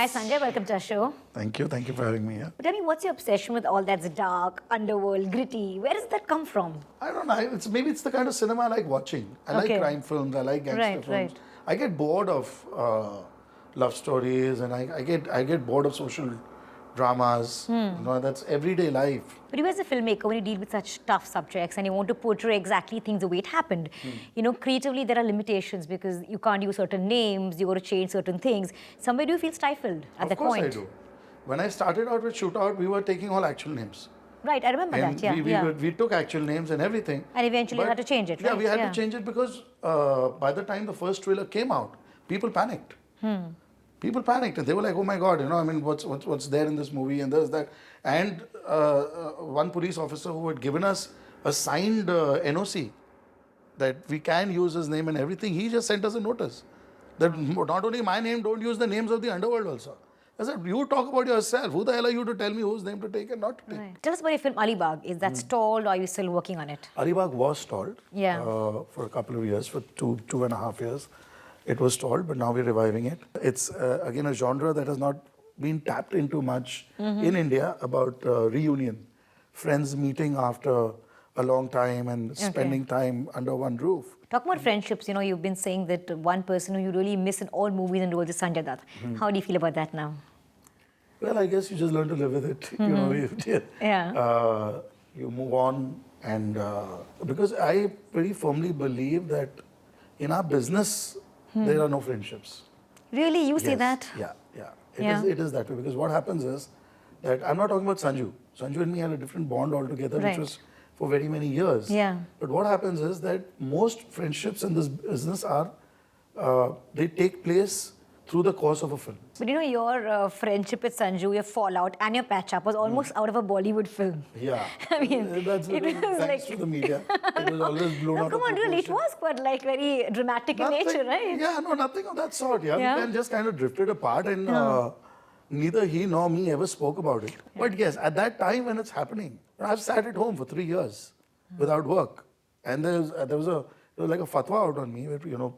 Hi Sanjay, welcome to our show. Thank you for having me here. But tell me, what's your obsession with all that's dark, underworld, gritty? Where does that come from? I don't know. Maybe it's the kind of cinema I like watching. I like crime films. I like gangster films. I get bored of love stories, and I get bored of social dramas. You know, that's everyday life. But you as a filmmaker, when you deal with such tough subjects and you want to portray exactly things the way it happened, you know, creatively there are limitations because you can't use certain names, you got to change certain things. Somewhere do you feel stifled at that point? Of course I do. When I started out with Shootout, we were taking all actual names. Right, I remember and that, we took actual names and everything. And eventually you had to change it, right? Yeah, we had to change it because by the time the first trailer came out, people panicked. People panicked and they were like, oh my God, you know, I mean, what's there in this movie and there's that. And one police officer who had given us a signed NOC that we can use his name and everything, he just sent us a notice that not only my name, don't use the names of the underworld also. I said, you talk about yourself. Who the hell are you to tell me whose name to take and not to take? Right. Tell us about your film Alibag. Is that stalled or are you still working on it? Alibag was stalled for a couple of years, for two and a half years. It was stalled, but now we're reviving it. It's again a genre that has not been tapped into much in India about reunion. Friends meeting after a long time and spending time under one roof. Talk about friendships. You know, you've been saying that one person who you really miss in all movies and roles is Sanjay Dutt. How do you feel about that now? Well, I guess you just learn to live with it. You know, you move on, and because I very firmly believe that in our business there are no friendships. Really, you say that? Yeah. It is that way because what happens is that I'm not talking about Sanju. Sanju and me had a different bond altogether, which was for very many years. Yeah. But what happens is that most friendships in this business are they take place through the course of a film. But you know, your friendship with Sanju, your fallout and your patch up was almost out of a Bollywood film. Yeah. I mean, that's thanks to the media. It was always blown out of come on, really, it proportion. was quite like very dramatic in nature, right? Yeah, no, nothing of that sort. Yeah, we can just kind of drifted apart and neither he nor me ever spoke about it. But yes, at that time when it's happening, I've sat at home for 3 years without work. And there was like a fatwa out on me where, you know,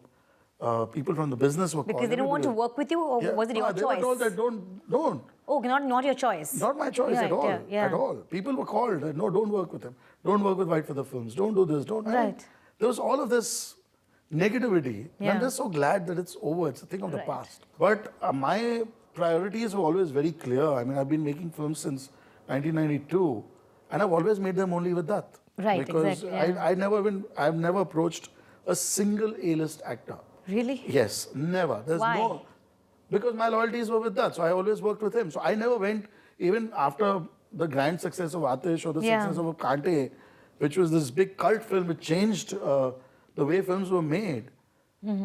people from the business were because they didn't want to work with you, or was it your they choice? They were told that don't. Oh, not your choice. Not my choice at all. At all. People were called that no, don't work with him. Don't work with White for the Films. Don't do this. Don't. Right. There was all of this negativity. I'm just so glad that it's over. It's a thing of the past. But my priorities were always very clear. I mean, I've been making films since 1992, and I've always made them only with that. Right. Because exactly. I've never approached a single A-list actor. Really? Yes, never. There's Why? Because my loyalties were with that, so I always worked with him. So I never went, even after the grand success of Atish or the success of Kante, which was this big cult film which changed the way films were made.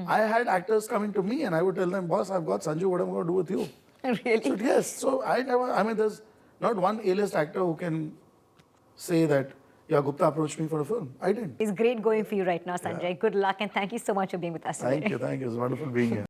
I had actors coming to me and I would tell them, boss, I've got Sanju, what am I going to do with you? Really? So yes, so I mean, there's not one A-list actor who can say that, yeah, Gupta approached me for a film. I didn't. It's great going for you right now, Sanjay. Good luck and thank you so much for being with us today. Thank you. It was wonderful being here.